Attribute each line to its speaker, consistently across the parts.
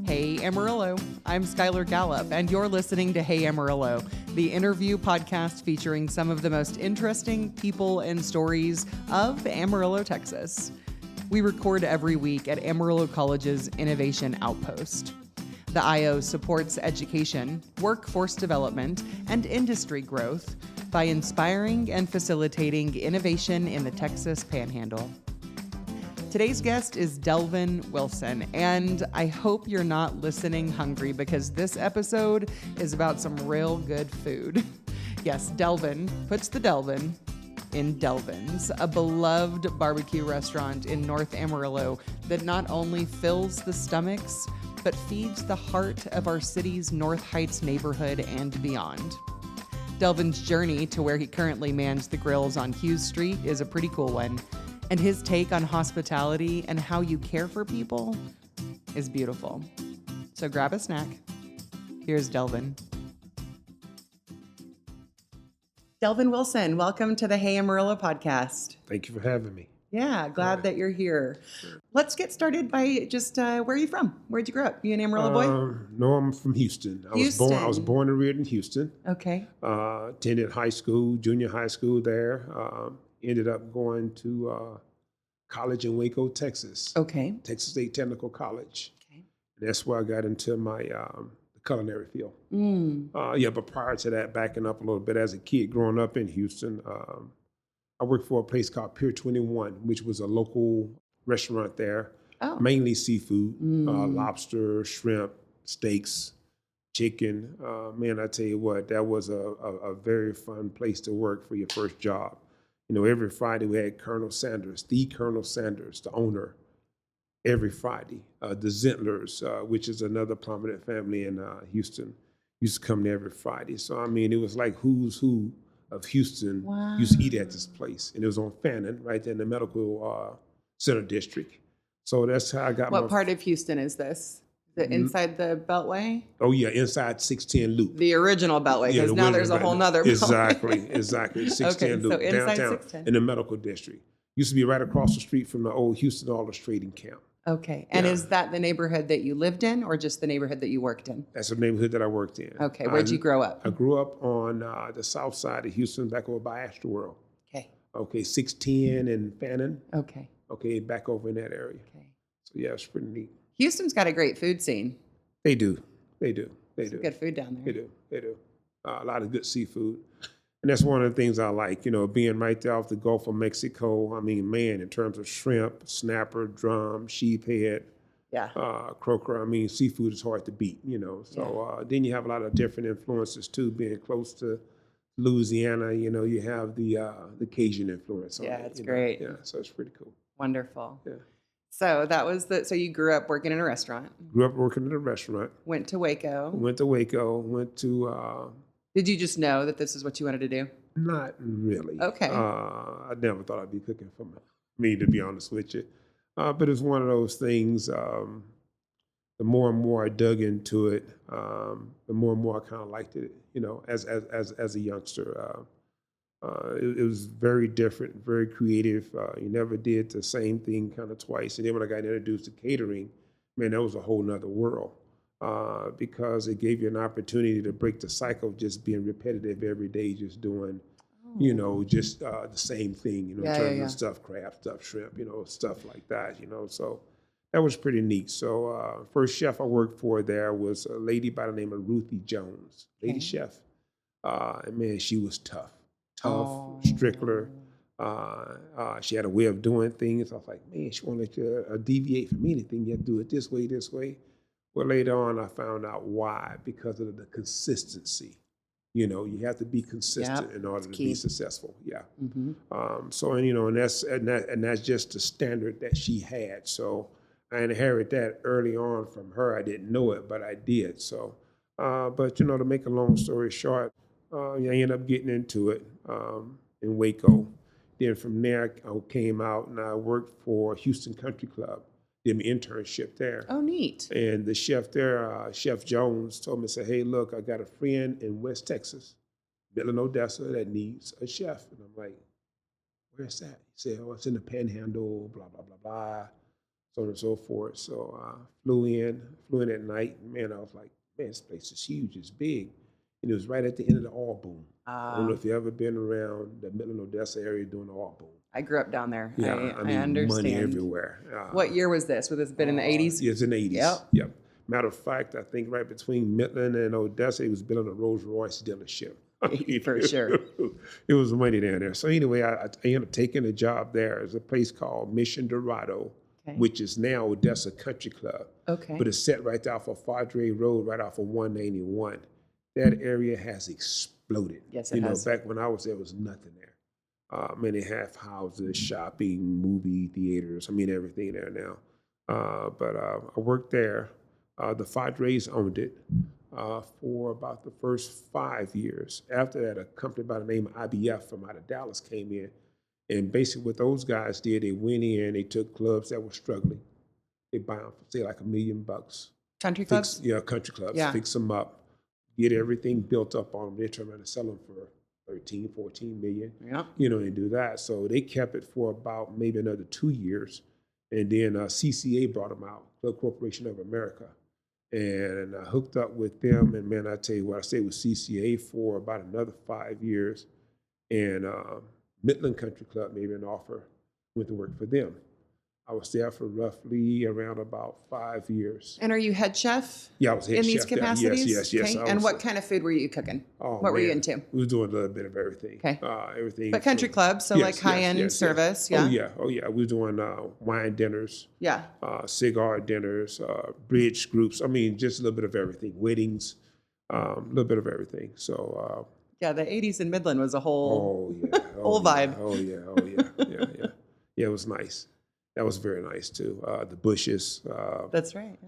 Speaker 1: Hey Amarillo, I'm Skylar Gallup, and you're listening to Hey Amarillo, the interview podcast featuring some of the most interesting people and stories of Amarillo, Texas. We record every week at Amarillo College's Innovation Outpost. The IO supports education, workforce development, and industry growth by inspiring and facilitating innovation in the Texas Panhandle. Today's guest is Delvin Wilson, and I hope you're not listening hungry because this episode is about some real good food. Yes, Delvin puts the Delvin in Delvin's, a beloved barbecue restaurant in North Amarillo that not only fills the stomachs, but feeds the heart of our city's North Heights neighborhood and beyond. Delvin's journey to where he currently mans the grills on Hughes Street is a pretty cool one. And his take on hospitality and how you care for people is beautiful. So grab a snack. Here's Delvin. Delvin Wilson, welcome to the Hey Amarillo podcast.
Speaker 2: Thank you for having me.
Speaker 1: Yeah, glad that you're here. Sure. Let's get started by just where are you from? Where'd you grow up? You an Amarillo boy?
Speaker 2: No, I'm from Houston. I was born and reared in Houston.
Speaker 1: Okay.
Speaker 2: Attended high school, junior high school there. Ended up going to college in Waco, Texas.
Speaker 1: Okay.
Speaker 2: Texas State Technical College. Okay. And that's where I got into my culinary field. But prior to that, backing up a little bit, as a kid growing up in Houston, I worked for a place called Pier 21, which was a local restaurant there, mainly seafood, lobster, shrimp, steaks, chicken. Man, I tell you what, that was a very fun place to work for your first job. You know, every Friday we had Colonel Sanders, the owner, every Friday. The Zentlers, which is another prominent family in Houston, used to come there every Friday. So, I mean, it was like who's who of Houston used to eat at this place. And it was on Fannin, right there in the medical center district. So that's how I got
Speaker 1: What part of Houston is this? Inside the Beltway?
Speaker 2: Oh, yeah, inside 610 Loop.
Speaker 1: The original Beltway, because now there's a whole nother Beltway.
Speaker 2: Exactly. 610 Loop,
Speaker 1: so inside
Speaker 2: downtown
Speaker 1: 610.
Speaker 2: in the medical district. Used to be right across the street from the old Houston Aldous Trading Camp.
Speaker 1: Okay. And is that the neighborhood that you lived in or just the neighborhood that you worked in?
Speaker 2: That's the neighborhood that I worked in.
Speaker 1: Okay. Where'd you grow up?
Speaker 2: I grew up on the south side of Houston, back over by Astroworld. Okay, 610 and Fannin. Okay, back over in that area. Okay. So, yeah, it's pretty neat.
Speaker 1: Houston's got a great food scene.
Speaker 2: They do. Some
Speaker 1: good food down there.
Speaker 2: They do. A lot of good seafood. And that's one of the things I like, you know, being right there off the Gulf of Mexico. I mean, man, in terms of shrimp, snapper, drum, sheephead, croaker, I mean, seafood is hard to beat, you know. So then you have a lot of different influences, too, being close to Louisiana. You know, you have the Cajun influence.
Speaker 1: It's great.
Speaker 2: Yeah, so it's pretty cool.
Speaker 1: Wonderful.
Speaker 2: Yeah.
Speaker 1: So that was so you grew up working in a restaurant.
Speaker 2: Grew up working in a restaurant.
Speaker 1: Went to Waco.
Speaker 2: Went to
Speaker 1: Did you just know that this is what you wanted to do?
Speaker 2: Not really.
Speaker 1: Okay.
Speaker 2: I never thought I'd be cooking for me, to be honest with you. But it's one of those things, the more and more I dug into it, the more and more I kind of liked it, you know, as a youngster. It was very different, very creative. You never did the same thing kind of twice. And then when I got introduced to catering, man, that was a whole nother world because it gave you an opportunity to break the cycle of just being repetitive every day, just doing, you know, just the same thing, you know, in terms of stuffed crab, stuffed shrimp, you know, stuff like that, you know. So that was pretty neat. So first chef I worked for there was a lady by the name of Ruthie Jones, lady chef. And man, she was tough, strickler. She had a way of doing things. I was like, man, she won't let you deviate from anything. You have to do it this way. Well, later on, I found out why, because of the consistency. You know, you have to be consistent in order to be successful. Yeah. Mm-hmm. And that's just the standard that she had. So I inherited that early on from her. I didn't know it, but I did. So, but you know, to make a long story short, I ended up getting into it in Waco. Then from there, I came out and I worked for Houston Country Club. Did my internship there.
Speaker 1: Oh, neat.
Speaker 2: And the chef there, Chef Jones, told me, said, hey, look, I got a friend in West Texas, Midland, Odessa, that needs a chef. And I'm like, where's that? He said, oh, it's in the Panhandle, blah, blah, blah, blah. so on and so forth. So flew in at night. Man, I was like, man, this place is huge. It's big. And it was right at the end of the oil boom. I don't know if you've ever been around the Midland, Odessa area during the oil boom.
Speaker 1: I grew up down there.
Speaker 2: Yeah, I mean,
Speaker 1: understand.
Speaker 2: money everywhere.
Speaker 1: What year was this? Was this been in the 80s?
Speaker 2: Yeah, it's in the 80s.
Speaker 1: Yep.
Speaker 2: Matter of fact, I think right between Midland and Odessa, it was building a Rolls Royce dealership.
Speaker 1: For sure.
Speaker 2: It was money down there. So anyway, I ended up taking a job there. There's a place called Mission Dorado, which is now Odessa Country Club.
Speaker 1: Okay.
Speaker 2: But it's set right off of Fadre Road, right off of 191. That area has exploded.
Speaker 1: Yes, it has.
Speaker 2: Back when I was there was nothing there. Many half houses, shopping, movie theaters. I mean, everything there now. But I worked there. The Padres owned it for about the first 5 years. After that, a company by the name of IBF from out of Dallas came in. And basically what those guys did, they went in, they took clubs that were struggling. They buy them for, say, like $1 million.
Speaker 1: Country clubs?
Speaker 2: Country clubs.
Speaker 1: Yeah.
Speaker 2: Fix them up, get everything built up on them. They turn around and sell them for 13, 14 million, and do that. So they kept it for about maybe another 2 years. And then CCA brought them out, Club Corporation of America. And I hooked up with them. And man, I tell you what, I stayed with CCA for about another 5 years. And Midland Country Club made me an offer, went to work for them. I was there for roughly around about 5 years.
Speaker 1: And are you head chef?
Speaker 2: Yeah, I was head chef
Speaker 1: in these capacities?
Speaker 2: Yes.
Speaker 1: Okay. And what kind of food were you cooking? What were you into?
Speaker 2: We were doing a little bit of everything.
Speaker 1: Okay.
Speaker 2: Everything.
Speaker 1: But country club, so like high-end service,
Speaker 2: Oh yeah. We were doing wine dinners.
Speaker 1: Yeah.
Speaker 2: Cigar dinners, bridge groups. I mean, just a little bit of everything. Weddings, a little bit of everything. So.
Speaker 1: Yeah, the 80s in Midland was a whole,
Speaker 2: whole
Speaker 1: vibe.
Speaker 2: Yeah, it was nice. That was very nice too. The Bushes.
Speaker 1: That's right.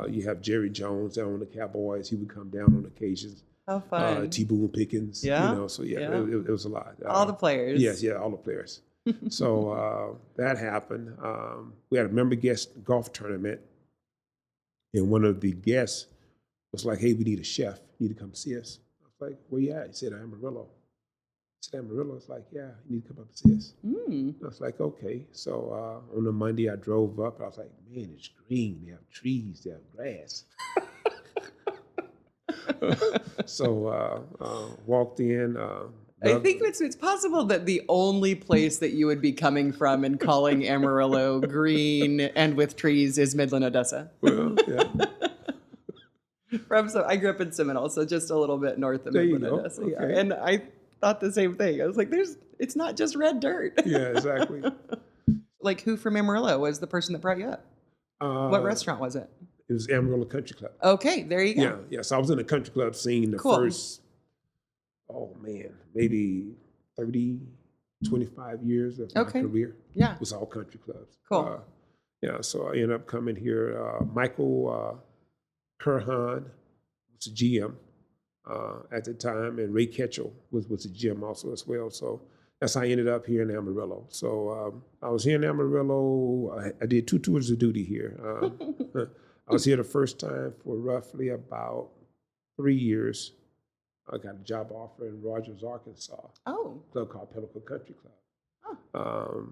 Speaker 2: You have Jerry Jones down on the Cowboys. He would come down on occasions.
Speaker 1: How fun.
Speaker 2: T. Boone Pickens.
Speaker 1: Yeah.
Speaker 2: So it was a lot.
Speaker 1: All the players.
Speaker 2: Yes, all the players. So that happened. We had a member guest golf tournament, and one of the guests was like, "Hey, we need a chef. You need to come see us." I was like, "Where you at?" He said, "Amarillo." I said, "Amarillo?" It's like, "Yeah, you need to come up and see us." I was like, "Okay." So on a Monday, I drove up. I was like, "Man, it's green. They have trees. They have grass." So walked in.
Speaker 1: I think it's possible that the only place that you would be coming from and calling Amarillo green and with trees is Midland, Odessa.
Speaker 2: Well, yeah.
Speaker 1: I grew up in Seminole, so just a little bit north of Midland, Odessa.
Speaker 2: Okay.
Speaker 1: Yeah. And I thought the same thing. I was like, it's not just red dirt.
Speaker 2: Yeah, exactly.
Speaker 1: Like, who from Amarillo was the person that brought you up? What restaurant was it?
Speaker 2: It was Amarillo Country Club.
Speaker 1: Okay, there you go.
Speaker 2: Yeah. So I was in the country club scene the first, maybe 30, 25 years of my career.
Speaker 1: Yeah.
Speaker 2: It was all country clubs.
Speaker 1: Cool.
Speaker 2: So I ended up coming here. Michael Kerhan was the GM at the time, and Ray Ketchell was the GM also as well. So that's how I ended up here in Amarillo. So I was here in Amarillo. I did 2 tours of duty here. I was here the first time for roughly about 3 years. I got a job offer in Rogers, Arkansas.
Speaker 1: Oh.
Speaker 2: A club called Pinnacle Country Club.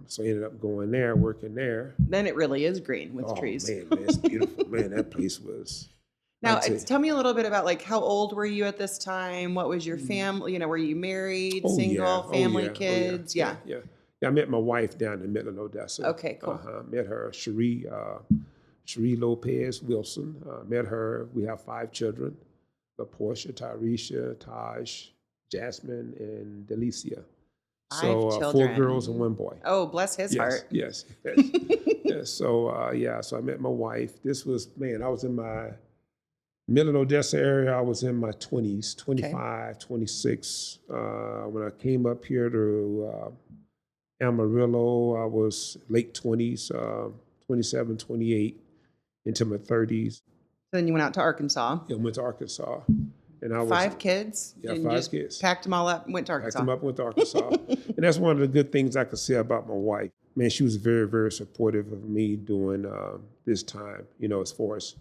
Speaker 2: So I ended up going there, working there.
Speaker 1: Then it really is green with trees.
Speaker 2: Man, it's beautiful. Man, that place was.
Speaker 1: Now, tell me a little bit about, like, how old were you at this time? What was your family? Were you married, single, family, kids?
Speaker 2: Yeah, I met my wife down in Midland, Odessa.
Speaker 1: Okay, cool.
Speaker 2: Met her, Cherie Lopez Wilson. Met her. We have 5 children: Portia, Tyresha, Taj, Jasmine, and Delicia. So 4 girls and 1 boy.
Speaker 1: Oh, bless his heart.
Speaker 2: Yes. So I met my wife. This was, I was in my Midland, Odessa area. I was in my 20s, 25, 26. When I came up here to Amarillo, I was late 20s, 27, 28, into my 30s.
Speaker 1: So then you went out to Arkansas.
Speaker 2: Yeah, went to Arkansas. And I was
Speaker 1: 5 kids?
Speaker 2: Yeah,
Speaker 1: and
Speaker 2: 5 kids.
Speaker 1: Packed them all up and went to Arkansas.
Speaker 2: Packed them up and went to Arkansas. And that's one of the good things I could say about my wife. Man, she was very, very supportive of me during this time, as far as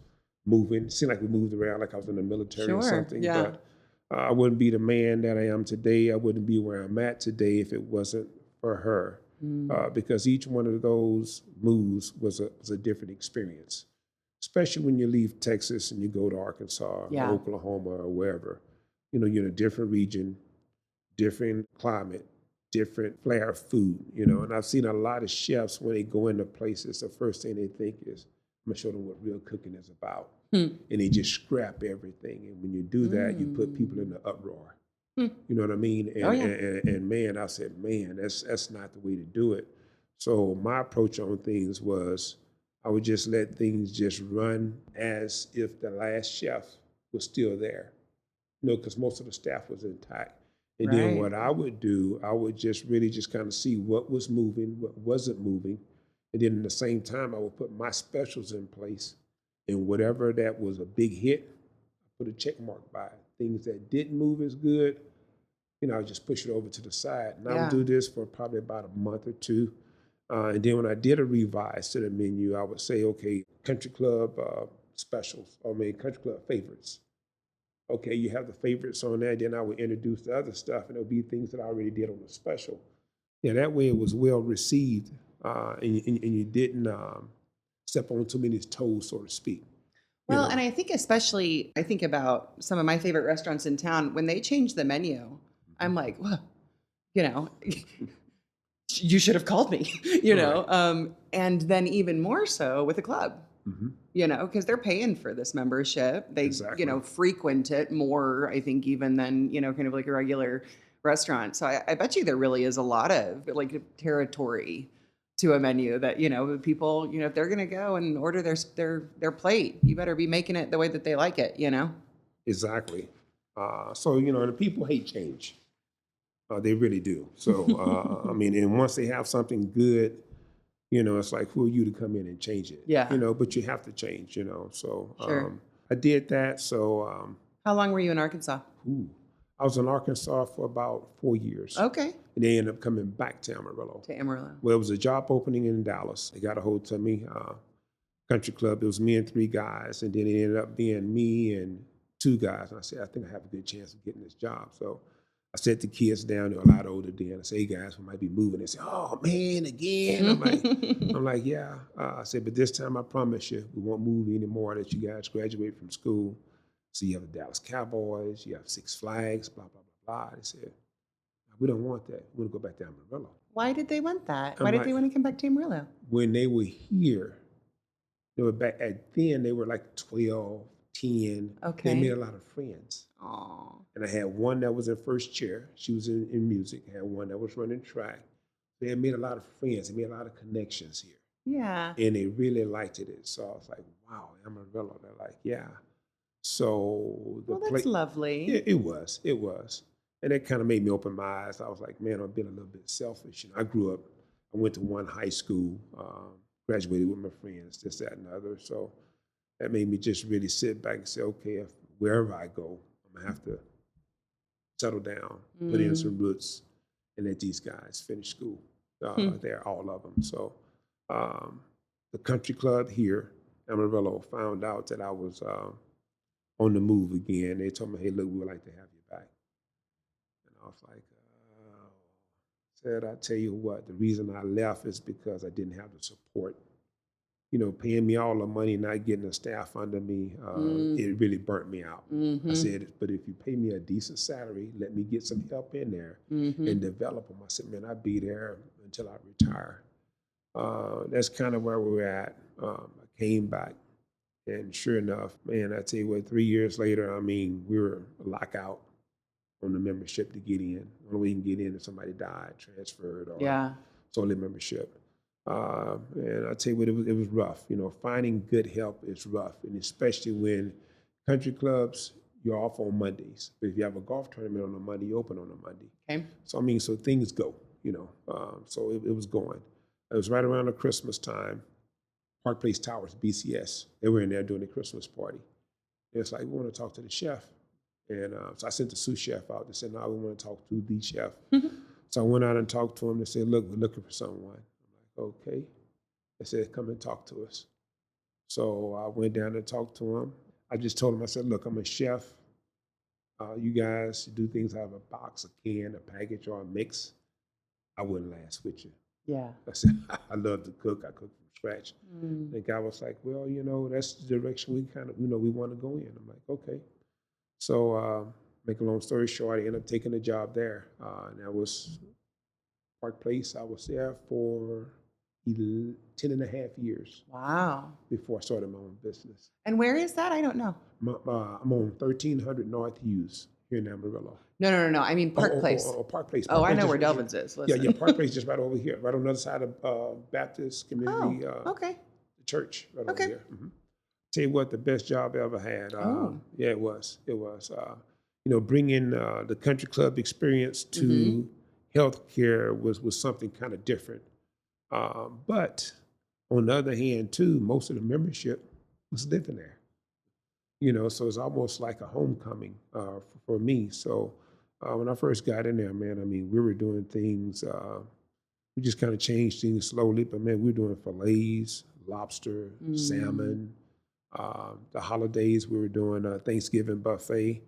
Speaker 2: moving. It seemed like we moved around like I was in the military or something.
Speaker 1: Yeah.
Speaker 2: But I wouldn't be the man that I am today. I wouldn't be where I'm at today if it wasn't for her. because each one of those moves was a different experience, especially when you leave Texas and you go to Arkansas
Speaker 1: Yeah.
Speaker 2: or Oklahoma or wherever. You're in a different region, different climate, different flair of food, and I've seen a lot of chefs when they go into places, the first thing they think is, I'm gonna show them what real cooking is about. And they just scrap everything. And when you do that, you put people in the uproar. You know what I mean? And,
Speaker 1: Oh, yeah.
Speaker 2: and man, I said, man, that's not the way to do it. So my approach on things was I would just let things just run as if the last chef was still there, because most of the staff was intact. And then
Speaker 1: Right.
Speaker 2: what I would do, I would just really just kind of see what was moving, what wasn't moving. And then at the same time, I would put my specials in place. And whatever that was a big hit, I put a check mark by it. Things that didn't move as good, I would just push it over to the side. And I
Speaker 1: Yeah.
Speaker 2: would do this for probably about a month or two. And then when I did a revise to the menu, I would say, okay, country club specials, country club favorites. Okay, you have the favorites on there, then I would introduce the other stuff, and it'll be things that I already did on the special. Yeah, that way it was well received, and you didn't step on too many toes, so to speak.
Speaker 1: Well, and I think especially, I think about some of my favorite restaurants in town, when they change the menu, I'm like, well, you should have called me, and then even more so with a club. Because they're paying for this membership. They,
Speaker 2: Exactly.
Speaker 1: frequent it more, I think, even than, kind of like a regular restaurant. So I bet you there really is a lot of like territory to a menu that, people, if they're going to go and order their plate, you better be making it the way that they like it,
Speaker 2: Exactly. So, the people hate change. They really do. So, and once they have something good, it's like, who are you to come in and change it?
Speaker 1: Yeah.
Speaker 2: But you have to change, So
Speaker 1: Sure.
Speaker 2: I did that. So
Speaker 1: How long were you in Arkansas?
Speaker 2: I was in Arkansas for about 4 years.
Speaker 1: Okay.
Speaker 2: And they ended up coming back to Amarillo.
Speaker 1: To Amarillo.
Speaker 2: Well, it was a job opening in Dallas. They got a hold of me, country club. It was me and 3 guys. And then it ended up being me and 2 guys. And I said, I think I have a good chance of getting this job. So I set the kids down. They were a lot older then. I said, hey, guys, we might be moving. They said, oh, man, again. I'm like, yeah. I said, but this time I promise you, we won't move anymore. That you guys graduate from school. So you have the Dallas Cowboys, you have Six Flags, blah, blah, blah, blah. They said, we don't want that. We want to go back to Amarillo.
Speaker 1: Why did they want that?
Speaker 2: I'm
Speaker 1: Why did
Speaker 2: like-
Speaker 1: they want to come back to Amarillo?
Speaker 2: When they were here, they were back then they were like 12, 10.
Speaker 1: Okay.
Speaker 2: They made a lot of friends.
Speaker 1: Oh.
Speaker 2: And I had one that was in first chair. She was in music. I had one that was running track. They had made a lot of friends. They made a lot of connections here.
Speaker 1: Yeah.
Speaker 2: And they really liked it. So I was like, wow, Amarillo. They're like, yeah. So the
Speaker 1: Well, that's lovely.
Speaker 2: It was. And it kind of made me open my eyes. I was like, man, I've been a little bit selfish. I grew up, I went to one high school, graduated with my friends, this, that, and the other. So that made me just really sit back and say, okay, wherever I go, I'm going to have to settle down, put in some roots, and let these guys finish school. There, all of them. So the country club here, Amarillo, found out that I was on the move again. They told me, hey, look, we would like to have you back. And I was like, said, I tell you what, the reason I left is because I didn't have the support. Paying me all the money, not getting the staff under me, it really burnt me out. I said, but if you pay me a decent salary, let me get some help in there and develop them. I said, man, I'll be there until I retire. That's kind of where we're at. I came back, and sure enough, man, I tell you what, 3 years later, we were lockout on the membership to get in. The only way you can get in if somebody died, transferred, or solely membership. And I tell you what, it was rough. Finding good help is rough, and especially when country clubs, you're off on Mondays. But if you have a golf tournament on a Monday, you open on a Monday.
Speaker 1: Okay.
Speaker 2: So so things go. So it was going. It was right around the Christmas time. Park Place Towers, BCS. They were in there doing a Christmas party. And it's like, we want to talk to the chef. And so I sent the sous chef out. They said, no, we want to talk to the chef. So I went out and talked to him. They said, look, we're looking for someone. I'm like, okay. They said, come and talk to us. So I went down and talked to him. I just told him, I said, look, I'm a chef. You guys do things out of a box, a can, a package, or a mix. I wouldn't last with you.
Speaker 1: Yeah.
Speaker 2: I said, I love to cook. I cook from scratch.
Speaker 1: Mm.
Speaker 2: The guy was like, well, that's the direction we kind of, we want to go in. I'm like, okay. So make a long story short, I ended up taking a job there. And that was Park Place. I was there for 10 and a half years
Speaker 1: Wow.
Speaker 2: before I started my own business.
Speaker 1: And where is that? I don't know.
Speaker 2: I'm on 1300 North Hughes here in Amarillo.
Speaker 1: No. I mean Park Place.
Speaker 2: Park Place.
Speaker 1: Oh,
Speaker 2: Park
Speaker 1: I
Speaker 2: Place
Speaker 1: know where
Speaker 2: just-
Speaker 1: Delvin's is. Listen.
Speaker 2: Yeah, Park Place just right over here, right on the other side of Baptist Community
Speaker 1: Okay.
Speaker 2: the church right
Speaker 1: Okay.
Speaker 2: over here. Tell you what, the best job I ever had.
Speaker 1: Oh.
Speaker 2: Yeah, it was. Bringing the country club experience to healthcare was something kind of different. But on the other hand, too, most of the membership was living there. So it's almost like a homecoming for me. So when I first got in there, man, I mean, we were doing things. We just kind of changed things slowly, but man, we were doing fillets, lobster, salmon. The holidays, we were doing a Thanksgiving buffet.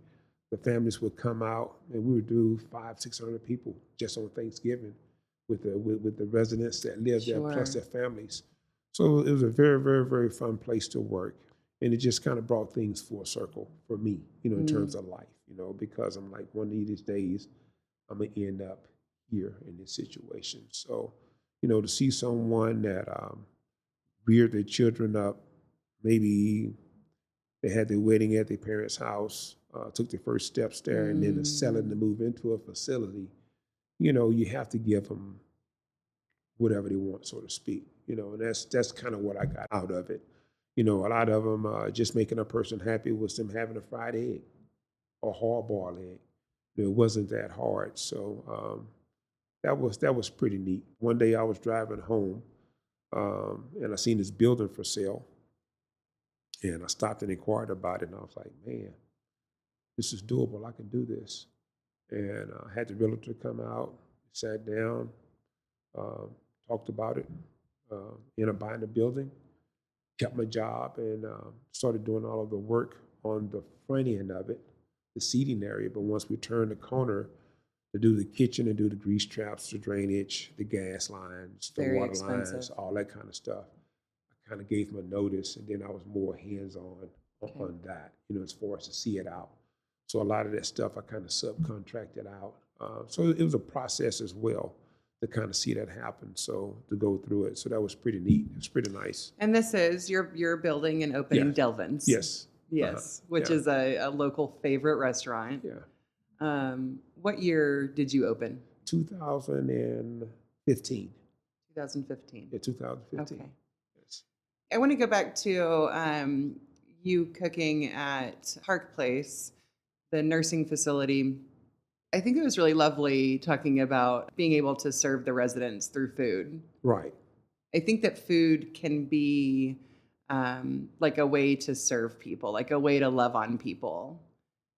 Speaker 2: The families would come out, and we would do 500-600 people just on Thanksgiving with the residents that lived there plus their families. So it was a very, very, very fun place to work, and it just kind of brought things full circle for me, in terms of life, because I'm like, one of these days, I'm gonna end up here in this situation. So, to see someone that reared their children up, maybe they had their wedding at their parents' house, took their first steps there, and then to sell it and to move into a facility, you have to give them whatever they want, so to speak. And that's kind of what I got out of it. A lot of them just making a person happy was them having a fried egg or hard-boiled egg. It wasn't that hard. So that was pretty neat. One day I was driving home, and I seen this building for sale. And I stopped and inquired about it, and I was like, man, this is doable. I can do this. And I had the realtor come out, sat down, talked about it, ended up buying the building, kept my job, and started doing all of the work on the front end of it, the seating area. But once we turned the corner to do the kitchen and do the grease traps, the drainage, the gas lines, the water lines, all that kind of stuff, kind of gave him a notice, and then I was more hands-on on that, as far as to see it out. So a lot of that stuff I kind of subcontracted out. So it was a process as well to kind of see that happen, so to go through it. So that was pretty neat. It was pretty nice.
Speaker 1: And this is you're building and opening Delvin's.
Speaker 2: Yes.
Speaker 1: Yes, which is a local favorite restaurant.
Speaker 2: Yeah.
Speaker 1: What year did you open?
Speaker 2: 2015.
Speaker 1: 2015.
Speaker 2: Yeah, 2015.
Speaker 1: Okay. I want to go back to you cooking at Park Place, the nursing facility. I think it was really lovely talking about being able to serve the residents through food.
Speaker 2: Right.
Speaker 1: I think that food can be like a way to serve people, like a way to love on people.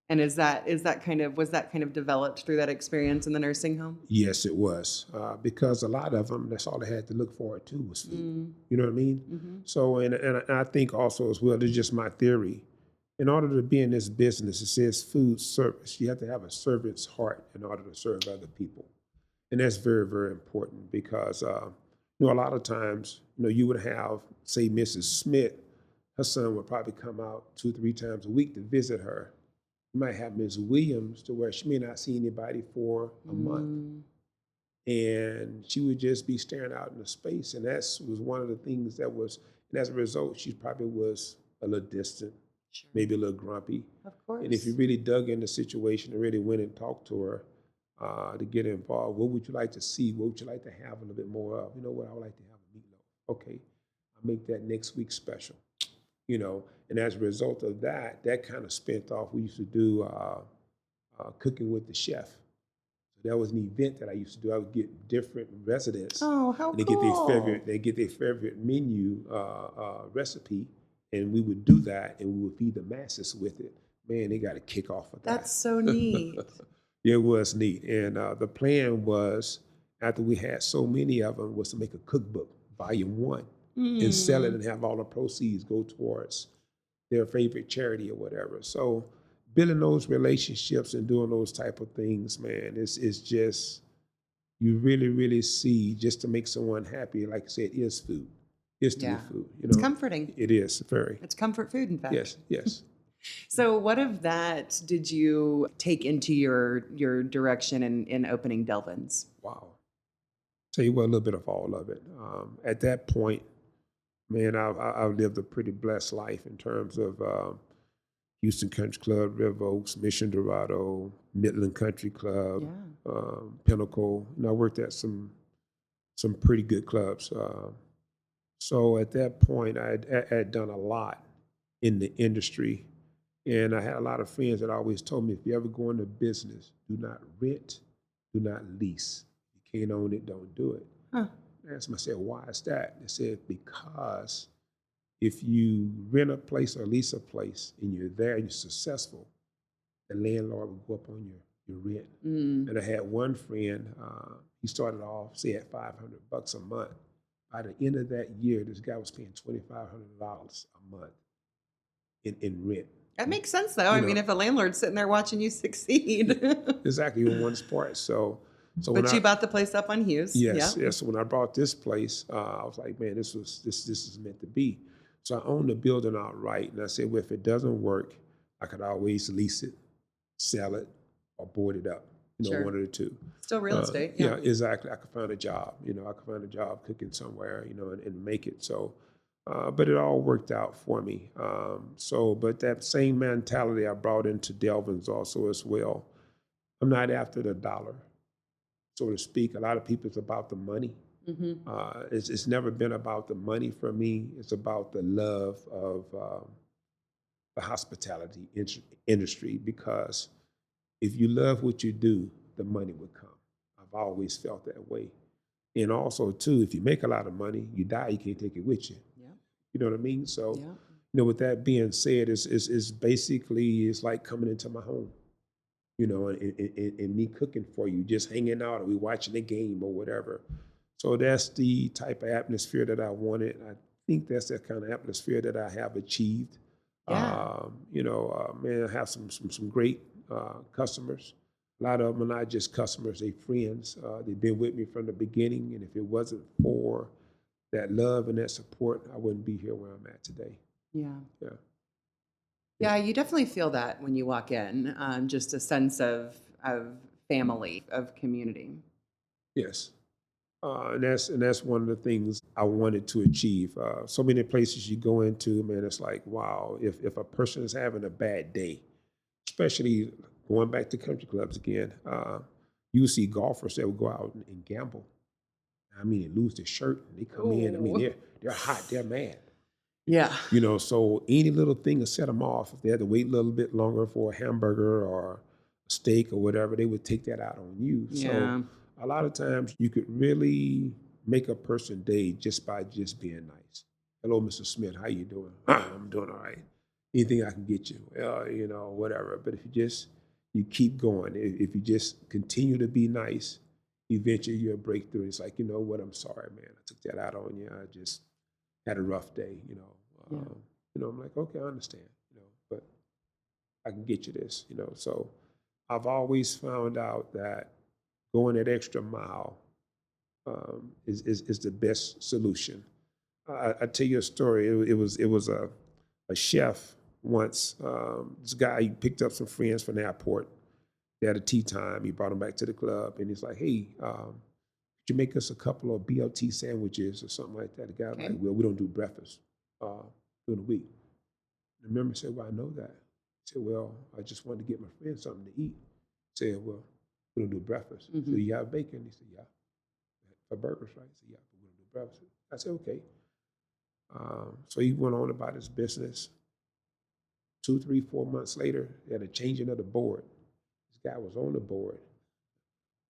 Speaker 1: And was that kind of developed through that experience in the nursing home?
Speaker 2: Yes, it was. Because a lot of them, that's all they had to look forward to was food. You know what I mean?
Speaker 1: Mm-hmm.
Speaker 2: So, and I think also as well, this is just my theory. In order to be in this business, it says food service. You have to have a servant's heart in order to serve other people. And that's very, very important because, a lot of times, you would have, say, Mrs. Smith, her son would probably come out 2-3 times a week to visit her. You might have Ms. Williams to where she may not see anybody for a month. And she would just be staring out into space. And that was one of the things that was, and as a result, she probably was a little distant, maybe a little grumpy.
Speaker 1: Of course.
Speaker 2: And if you really dug in the situation and really went and talked to her to get involved, what would you like to see? What would you like to have a little bit more of? You know what, I would like to have a meatloaf. Okay, I'll make that next week special. And as a result of that kind of spent off. We used to do cooking with the chef. So that was an event that I used to do. I would get different residents.
Speaker 1: Oh, how
Speaker 2: and
Speaker 1: cool!
Speaker 2: They get their favorite menu recipe, and we would do that, and we would feed the masses with it. Man, they got a kick off of that.
Speaker 1: That's so neat.
Speaker 2: It was neat, and the plan was after we had so many of them was to make a cookbook, volume 1. And sell it and have all the proceeds go towards their favorite charity or whatever. So building those relationships and doing those type of things, man, it's just, you really, really see just to make someone happy, like I said, is food. Is to
Speaker 1: Yeah.
Speaker 2: be food.
Speaker 1: It's comforting.
Speaker 2: It is very.
Speaker 1: It's comfort food, in fact.
Speaker 2: Yes, yes.
Speaker 1: So what of that did you take into your direction in opening Delvin's?
Speaker 2: Wow. Tell you what, a little bit of all of it. At that point, man, I've lived a pretty blessed life in terms of Houston Country Club, River Oaks, Mission Dorado, Midland Country Club, Pinnacle. I worked at some pretty good clubs. So at that point, I had done a lot in the industry. And I had a lot of friends that always told me, if you ever go into business, do not rent, do not lease. You can't own it, don't do it.
Speaker 1: Huh.
Speaker 2: I asked them, I said, why is that? They said, because if you rent a place or lease a place and you're there and you're successful, the landlord will go up on your rent. And I had one friend, he started off, say, at $500 a month. By the end of that year, this guy was paying $2,500 a month in rent.
Speaker 1: That makes sense, though. I mean, if a landlord's sitting there watching you succeed.
Speaker 2: Exactly, in one part. So
Speaker 1: But you bought the place up on Hughes.
Speaker 2: Yes, yes. So when I bought this place, I was like, man, this is meant to be. So I owned the building outright, and I said, well, if it doesn't work, I could always lease it, sell it, or board it up.
Speaker 1: Sure.
Speaker 2: One of the two.
Speaker 1: Still real estate.
Speaker 2: Yeah, exactly. I could find a job. I could find a job cooking somewhere. And make it. So, but it all worked out for me. But that same mentality I brought into Delvin's also as well. I'm not after the dollar, so to speak. A lot of people, it's about the money. It's never been about the money for me. It's about the love of the hospitality industry, because if you love what you do, the money will come. I've always felt that way. And also, too, if you make a lot of money, you die, you can't take it with you. Yeah. You know what I mean? So, with that being said, it's basically, it's like coming into my home. And me cooking for you, just hanging out, or we watching a game or whatever. So that's the type of atmosphere that I wanted. I think that's that kind of atmosphere that I have achieved. Yeah. Man, I have some great customers. A lot of them are not just customers, they're friends. They've been with me from the beginning, and if it wasn't for that love and that support, I wouldn't be here where I'm at today.
Speaker 1: Yeah, you definitely feel that when you walk in, just a sense of family, of community.
Speaker 2: Yes. And that's one of the things I wanted to achieve. So many places you go into, man, it's like, wow, if a person is having a bad day, especially going back to country clubs again, you see golfers that will go out and gamble. I mean, they lose their shirt and they come in. I mean, they're hot, they're mad.
Speaker 1: Yeah.
Speaker 2: So any little thing will set them off. If they had to wait a little bit longer for a hamburger or a steak or whatever, they would take that out on you.
Speaker 1: Yeah.
Speaker 2: So a lot of times you could really make a person day just by just being nice. Hello, Mr. Smith, how you doing? I'm doing all right. Anything I can get you? Well, whatever. But if you keep going, if you just continue to be nice, eventually you'll break through. It's like, you know what, I'm sorry, man. I took that out on you. I just had a rough day, I'm like, okay, I understand, but I can get you this, So I've always found out that going that extra mile is the best solution. I tell you a story. It was a chef once. This guy, he picked up some friends from the airport. They had a tea time. He brought them back to the club, and he's like, hey, could you make us a couple of BLT sandwiches or something like that? The guy was like, well, we don't do breakfast during the week. The member said, well, I know that. He said, well, I just wanted to get my friends something to eat. I said, well, we don't do breakfast. So you have bacon? He said, yeah. For burgers, right? He said, yeah, but we don't do breakfast. I said, okay. So he went on about his business. 2, 3, 4 months later, they had a changing of the board. This guy was on the board.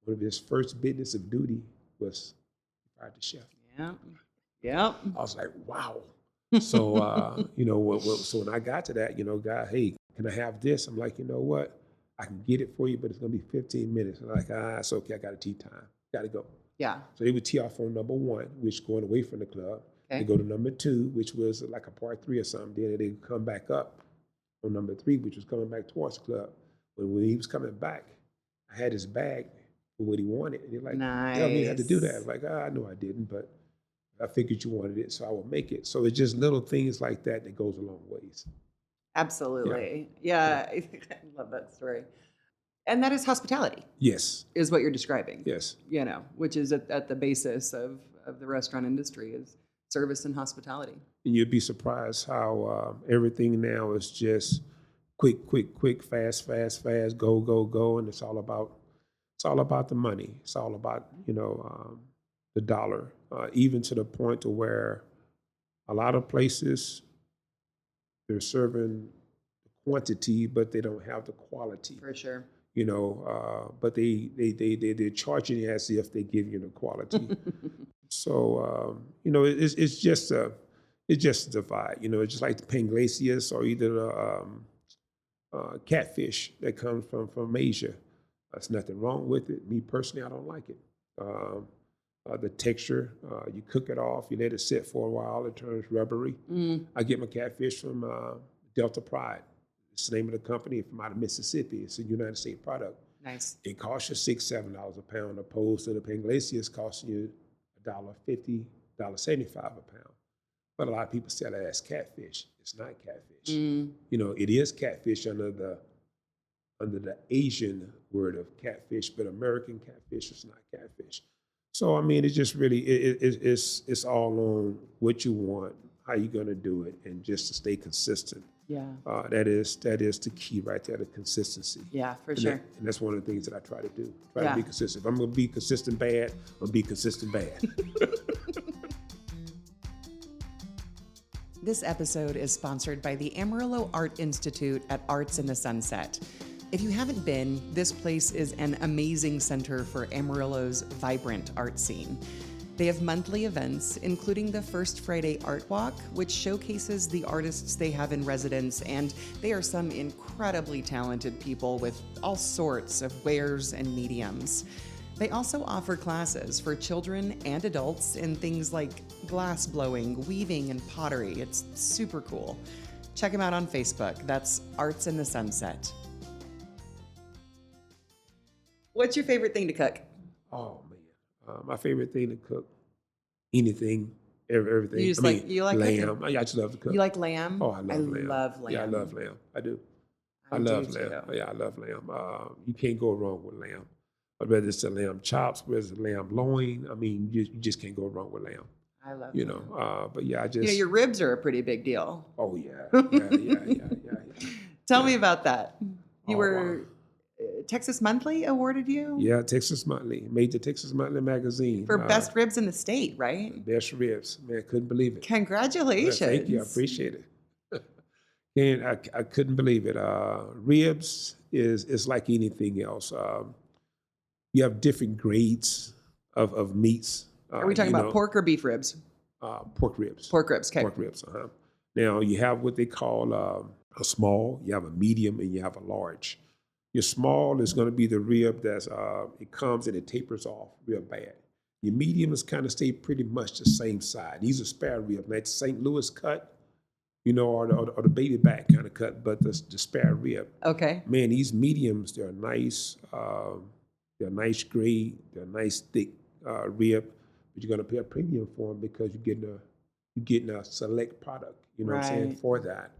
Speaker 2: One of his first business of duty was fired the chef.
Speaker 1: Yeah.
Speaker 2: I was like, wow. So, so when I got to that, guy, hey, can I have this? I'm like, you know what? I can get it for you, but it's going to be 15 minutes. I'm like, it's okay. I got a tea time. Got to go.
Speaker 1: Yeah.
Speaker 2: So they would tee off on number 1, which going away from the club. Okay. They go to number 2, which was like a part 3 or something. Then they would come back up on number 3, which was coming back towards the club. But when he was coming back, I had his bag for what he wanted. And you're like,
Speaker 1: Nice.
Speaker 2: Delvin, you had to do that. I'm like, I know I didn't, but I figured you wanted it, so I will make it. So it's just little things like that that goes a long ways.
Speaker 1: Absolutely. Yeah. I love that story. And that is hospitality,
Speaker 2: Yes.
Speaker 1: is what you're describing.
Speaker 2: Yes.
Speaker 1: Which is at the basis of the restaurant industry is service and hospitality.
Speaker 2: And you'd be surprised how everything now is just quick, fast, go, and it's all about the money. It's all about the dollar. Even to the point to where a lot of places they're serving quantity, but they don't have the quality.
Speaker 1: For sure.
Speaker 2: But they're charging you as if they give you the quality. So it's just a divide. It's just like the pangasius or either the catfish that comes from Asia. There's nothing wrong with it. Me personally, I don't like it. The texture, you cook it off, you let it sit for a while, it turns rubbery. I get my catfish from Delta Pride. It's the name of the company from out of Mississippi. It's a United States product.
Speaker 1: Nice.
Speaker 2: It costs you $6-7 a pound, opposed to the pangasius costing you $1.50, $1.75 a pound. But a lot of people sell it as catfish. It's not catfish. It is catfish under the Asian word of catfish, but American catfish is not catfish. So I mean, it's just really it's all on what you want, how you're gonna do it, and just to stay consistent.
Speaker 1: Yeah.
Speaker 2: That is the key right there, the consistency.
Speaker 1: Yeah, for sure.
Speaker 2: And that's one of the things that I try to do. Try to be consistent. If I'm gonna be consistent bad, I'll be consistent bad.
Speaker 1: This episode is sponsored by the Amarillo Art Institute at Arts in the Sunset. If you haven't been, this place is an amazing center for Amarillo's vibrant art scene. They have monthly events, including the First Friday Art Walk, which showcases the artists they have in residence, and they are some incredibly talented people with all sorts of wares and mediums. They also offer classes for children and adults in things like glass blowing, weaving, and pottery. It's super cool. Check them out on Facebook. That's Arts in the Sunset. What's your favorite thing to cook?
Speaker 2: Oh man, my favorite thing to cook, anything, everything.
Speaker 1: You like
Speaker 2: lamb.
Speaker 1: cooking?
Speaker 2: I just love to cook.
Speaker 1: You like lamb?
Speaker 2: Oh, I love lamb.
Speaker 1: Love lamb.
Speaker 2: Yeah, I love lamb. I do.
Speaker 1: I
Speaker 2: love
Speaker 1: do
Speaker 2: lamb.
Speaker 1: too.
Speaker 2: Yeah, I love lamb. You can't go wrong with lamb. Whether it's the lamb chops, whether it's the lamb loin, I mean, you just can't go wrong with lamb.
Speaker 1: I love lamb.
Speaker 2: But yeah, I just.
Speaker 1: Your ribs are a pretty big deal.
Speaker 2: Oh yeah.
Speaker 1: Tell me about that. You were.
Speaker 2: Wow.
Speaker 1: Texas Monthly awarded you?
Speaker 2: Yeah, Texas Monthly. Made the Texas Monthly magazine.
Speaker 1: For best ribs in the state, right?
Speaker 2: Best ribs. Man, couldn't believe it.
Speaker 1: Congratulations.
Speaker 2: Thank you. I appreciate it. And I couldn't believe it. Ribs is like anything else. You have different grades of meats.
Speaker 1: Are we talking about pork or beef ribs?
Speaker 2: Pork ribs.
Speaker 1: Pork ribs, okay.
Speaker 2: Pork ribs, Now, you have what they call a small, you have a medium, and you have a large. Your small is going to be the rib that's, it comes and it tapers off real bad. Your medium is kind of stay pretty much the same side. These are spare ribs, like the St. Louis cut, or the baby back kind of cut, but the spare rib.
Speaker 1: Okay.
Speaker 2: Man, these mediums, they're nice. They're nice grade. They're nice thick rib, but you're going to pay a premium for them because you're getting a select product. You know what I'm saying, for that.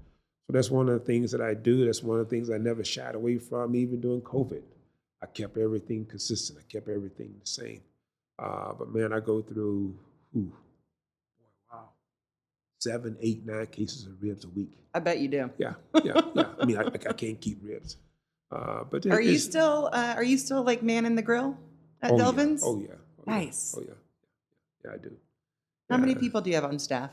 Speaker 2: So that's one of the things that I do. That's one of the things I never shied away from, even during COVID. I kept everything consistent. I kept everything the same. But man, I go through, 7, 8, 9 cases of ribs a week.
Speaker 1: I bet you do.
Speaker 2: Yeah. I mean, I can't keep ribs. But
Speaker 1: are you still like manning the grill at Delvin's?
Speaker 2: Yeah. Oh yeah.
Speaker 1: Nice.
Speaker 2: Oh yeah. Yeah, I do.
Speaker 1: How many people do you have on staff?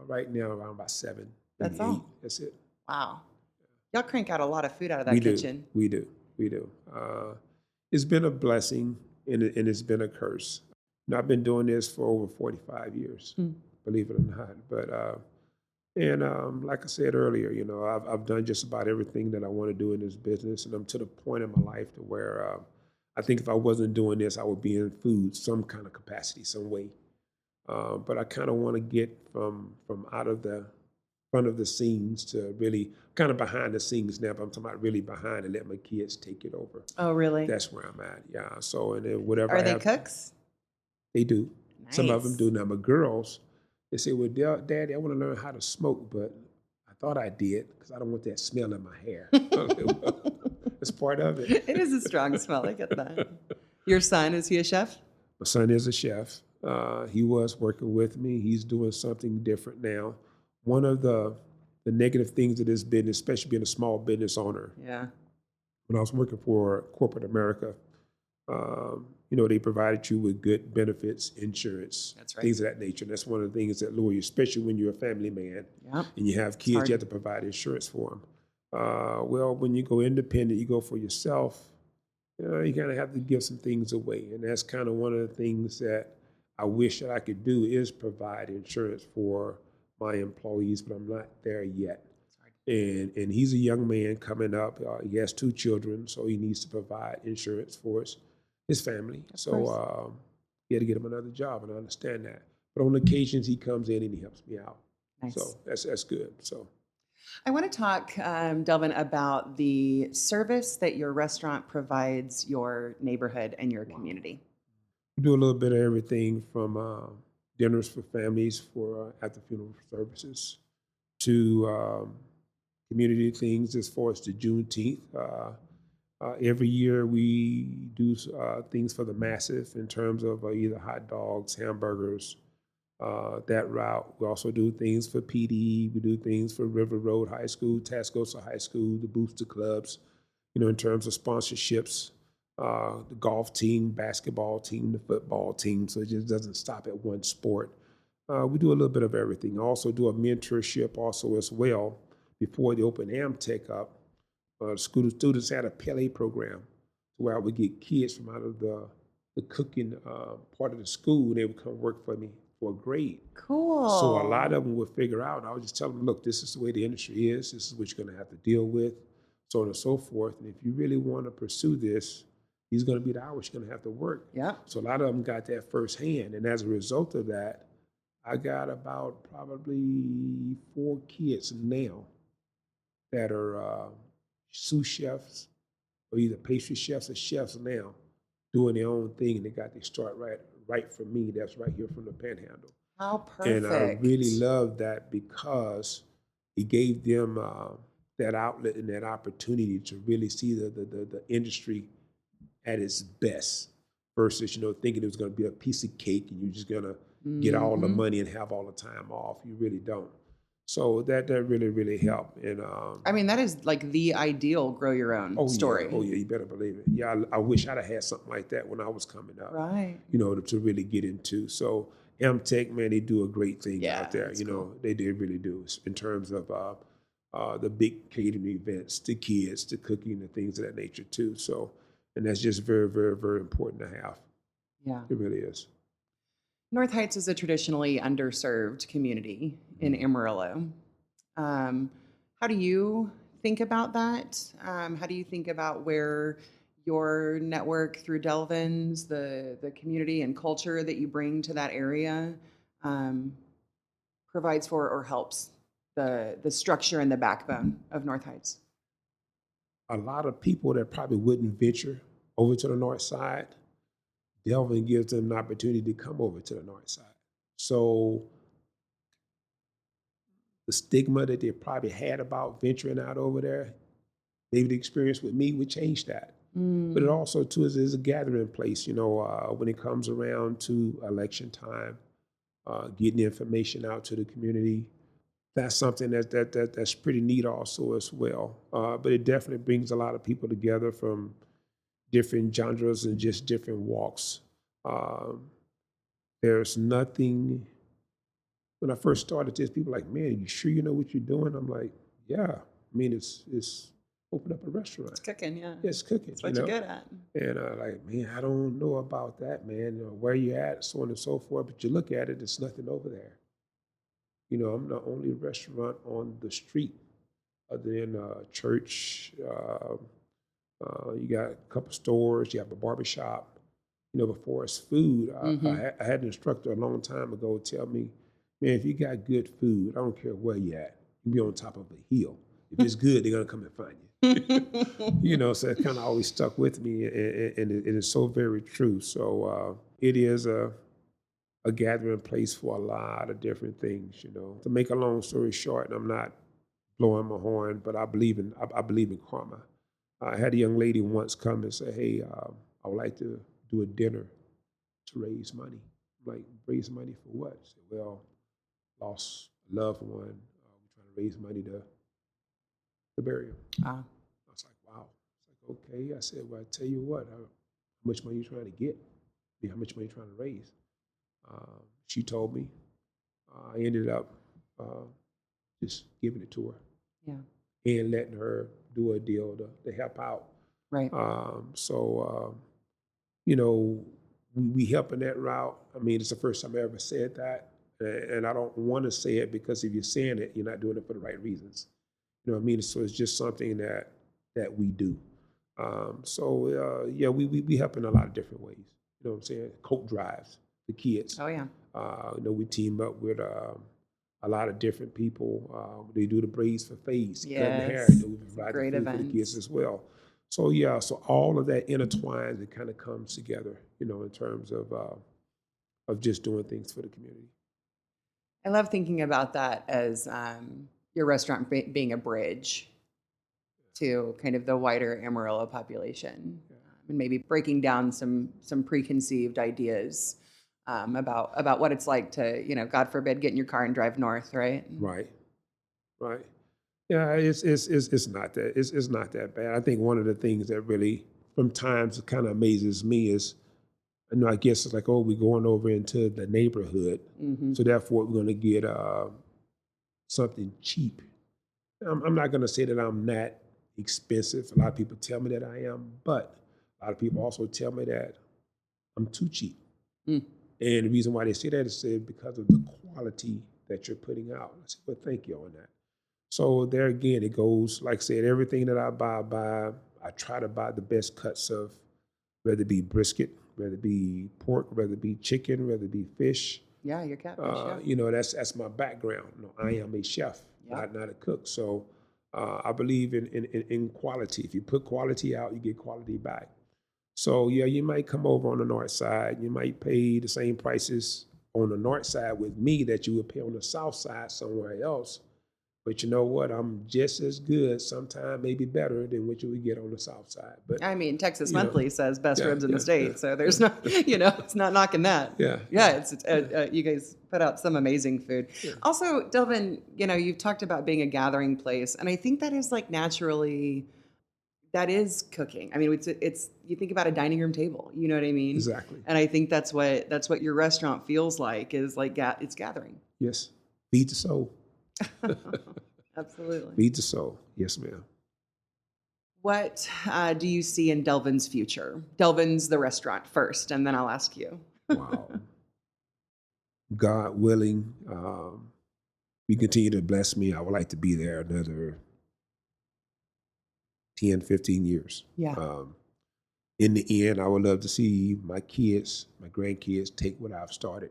Speaker 2: Right now, around about 7.
Speaker 1: That's all.
Speaker 2: 8. That's it.
Speaker 1: Wow. Y'all crank out a lot of food out of that kitchen.
Speaker 2: We do. It's been a blessing and it's been a curse. I've been doing this for over 45 years, believe it or not. But like I said earlier, I've done just about everything that I want to do in this business, and I'm to the point in my life to where I think if I wasn't doing this, I would be in food, some kind of capacity, some way. But I kind of want to get from out of the front of the scenes to really kind of behind the scenes now, but I'm talking about really behind and let my kids take it over.
Speaker 1: Oh, really?
Speaker 2: That's where I'm at. Yeah. So, and then whatever
Speaker 1: Are they cooks?
Speaker 2: they do.
Speaker 1: Nice.
Speaker 2: Some of them do. Now, my girls, they say, well, Daddy, I want to learn how to smoke, but I thought I did because I don't want that smell in my hair. It's part of it.
Speaker 1: It is a strong smell. I get that. Your son, is he a chef?
Speaker 2: My son is a chef. He was working with me. He's doing something different now. One of the negative things of this business, especially being a small business owner,
Speaker 1: Yeah.
Speaker 2: when I was working for corporate America, they provided you with good benefits, insurance,
Speaker 1: That's right.
Speaker 2: things of that nature. And that's one of the things that lure you, especially when you're a family man
Speaker 1: Yep.
Speaker 2: and you have kids, you have to provide insurance for them. Well, when you go independent, you go for yourself, you kind of have to give some things away. And that's kind of one of the things that I wish that I could do is provide insurance for my employees, but I'm not there yet. And he's a young man coming up. He has 2 children, so he needs to provide insurance for his family. So he had to get him another job, and I understand that. But on occasions, he comes in and he helps me out.
Speaker 1: Nice.
Speaker 2: So that's good. So
Speaker 1: I want to talk, Delvin, about the service that your restaurant provides your neighborhood and your community.
Speaker 2: we do a little bit of everything from dinners for families for after funeral services to community things as far as the Juneteenth. Every year we do things for the massive in terms of either hot dogs, hamburgers, that route. We also do things for PD. We do things for River Road High School, Tascosa High School, the Booster Clubs, in terms of sponsorships, the golf team, basketball team, the football team. So it just doesn't stop at one sport. We do a little bit of everything. I also do a mentorship also as well. Before they opened Amtech up, school students had a Pele program where I would get kids from out of the cooking part of the school, and they would come work for me for a grade.
Speaker 1: Cool.
Speaker 2: So a lot of them would figure out, I would just tell them, look, this is the way the industry is. This is what you're going to have to deal with, so on and so forth. And if you really want to pursue this, these are going to be the hours you're going to have to work.
Speaker 1: Yeah.
Speaker 2: So a lot of them got that firsthand. And as a result of that, I got about probably 4 kids now that are sous chefs or either pastry chefs or chefs now doing their own thing, and they got their start right from me. That's right here from the Panhandle.
Speaker 1: How perfect.
Speaker 2: And I really love that because it gave them that outlet and that opportunity to really see the industry at its best versus, thinking it was going to be a piece of cake and you're just going to get all the money and have all the time off. You really don't. So that really, really helped. And
Speaker 1: that is like the ideal grow your own story.
Speaker 2: Yeah. Oh yeah, you better believe it. Yeah, I wish I'd have had something like that when I was coming up.
Speaker 1: Right.
Speaker 2: To really get into. So Amtech, man, they do a great thing out there.
Speaker 1: Cool.
Speaker 2: They really do in terms of the big catering events, the kids, the cooking, the things of that nature too. So, and that's just very, very, very important to have.
Speaker 1: Yeah.
Speaker 2: It really is.
Speaker 1: North Heights is a traditionally underserved community in Amarillo. How do you think about that? How do you think about where your network through Delvin's, the community and culture that you bring to that area provides for or helps the structure and the backbone of North Heights?
Speaker 2: A lot of people that probably wouldn't venture over to the north side, Delvin gives them an opportunity to come over to the north side. So the stigma that they probably had about venturing out over there, maybe the experience with me would change that. But it also, too, is a gathering place, when it comes around to election time, getting the information out to the community. That's something that's pretty neat also as well. But it definitely brings a lot of people together from different genres and just different walks. There's nothing, when I first started this, people were like, man, you sure you know what you're doing? I'm like, yeah. It's open up a restaurant.
Speaker 1: It's cooking, yeah.
Speaker 2: It's cooking.
Speaker 1: It's what you're good at.
Speaker 2: And like, man, I don't know about that, man. Where you at, so on and so forth. But you look at it, there's nothing over there. I'm the only restaurant on the street other than a church. You got a couple stores. You have a barbershop. Before it's food, I had an instructor a long time ago tell me, man, if you got good food, I don't care where you at. You be on top of a hill. If it's good, they're gonna come and find you. So it kind of always stuck with me, and it is so very true. So it is a gathering place for a lot of different things. To make a long story short, and I'm not blowing my horn, but I believe in karma. I had a young lady once come and say, "Hey, I would like to do a dinner to raise money." I'm like, raise money for what? She said, well, lost a loved one. We're trying to raise money to bury him. I was like, wow. It's like, okay. I said, well, I tell you what, how much money you trying to get? How much money you trying to raise? She told me. I ended up just giving it to her. Yeah. And letting her do a deal to help out.
Speaker 1: Right.
Speaker 2: We help in that route. I mean, it's the first time I ever said that. And I don't want to say it because if you're saying it, you're not doing it for the right reasons. You know what I mean? So it's just something that we do. We help in a lot of different ways. You know what I'm saying? Coat drives, the kids.
Speaker 1: Oh, yeah.
Speaker 2: We team up with a lot of different people. They do the braids for face, cutting the hair. We provide
Speaker 1: great
Speaker 2: the food
Speaker 1: events
Speaker 2: for the kids as well. So all of that intertwines and kind of comes together, in terms of just doing things for the community.
Speaker 1: I love thinking about that as your restaurant being a bridge to kind of the wider Amarillo population, and maybe breaking down some preconceived ideas about what it's like to, God forbid, get in your car and drive north, right?
Speaker 2: Right. Yeah, it's not that it's not that bad. I think one of the things that really, from times, kind of amazes me is, I guess it's like, we're going over into the neighborhood, so therefore we're going to get something cheap. I'm not going to say that I'm that expensive. A lot of people tell me that I am, but a lot of people also tell me that I'm too cheap. And the reason why they say that is because of the quality that you're putting out. I said, well, thank you on that. So there again, it goes, like I said, everything that I buy, I try to buy the best cuts of, whether it be brisket, whether it be pork, whether it be chicken, whether it be fish.
Speaker 1: Yeah, your catfish.
Speaker 2: That's my background. I am a chef, not a cook. So I believe in quality. If you put quality out, you get quality back. So you might come over on the north side. You might pay the same prices on the north side with me that you would pay on the south side somewhere else. But you know what? I'm just as good, sometimes maybe better than what you would get on the south side. But
Speaker 1: I mean, Texas Monthly says best ribs in the state, so there's not, it's not knocking that. It's you guys put out some amazing food. Yeah. Also, Delvin, you've talked about being a gathering place, and I think that is like naturally, that is cooking. I mean, it's you think about a dining room table, you know what I mean?
Speaker 2: Exactly.
Speaker 1: And I think that's what your restaurant feels like, is like it's gathering.
Speaker 2: Yes, feed the soul.
Speaker 1: Absolutely.
Speaker 2: Feed the soul. Yes, ma'am.
Speaker 1: What do you see in Delvin's future? Delvin's the restaurant first, and then I'll ask you.
Speaker 2: Wow. God willing, you continue to bless me. I would like to be there another 10, 15 years.
Speaker 1: Yeah.
Speaker 2: In the end, I would love to see my kids, my grandkids, take what I've started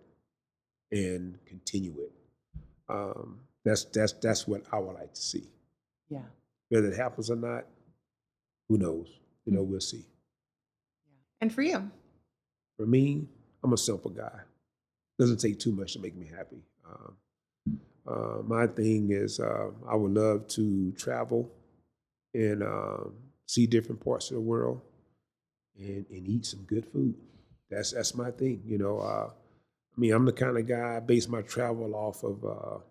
Speaker 2: and continue it. That's what I would like to see.
Speaker 1: Yeah.
Speaker 2: Whether it happens or not, who knows? We'll see.
Speaker 1: Yeah. And for you?
Speaker 2: For me, I'm a simple guy. Doesn't take too much to make me happy. My thing is, I would love to travel and see different parts of the world and eat some good food. That's my thing. I'm the kind of guy, I base my travel off of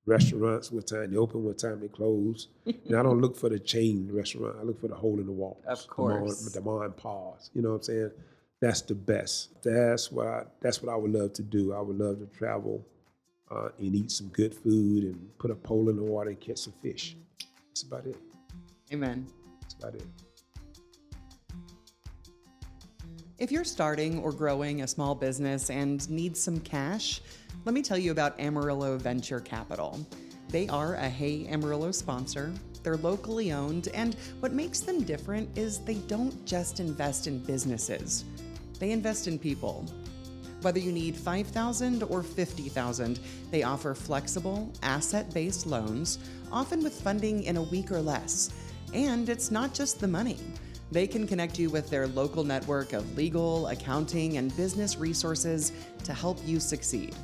Speaker 2: restaurants, what time they open, what time they close. And I don't look for the chain restaurant. I look for the hole in the wall.
Speaker 1: Of course.
Speaker 2: The mom and pa's. You know what I'm saying? That's the best. That's what I would love to do. I would love to travel and eat some good food and put a pole in the water and catch some fish. That's about it.
Speaker 1: Amen.
Speaker 2: That's about it.
Speaker 1: If you're starting or growing a small business and need some cash, let me tell you about Amarillo Venture Capital. They are a Hey Amarillo sponsor. They're locally owned, and what makes them different is they don't just invest in businesses. They invest in people. Whether you need $5,000 or $50,000, they offer flexible, asset-based loans, often with funding in a week or less. And it's not just the money. They can connect you with their local network of legal, accounting, and business resources to help you succeed.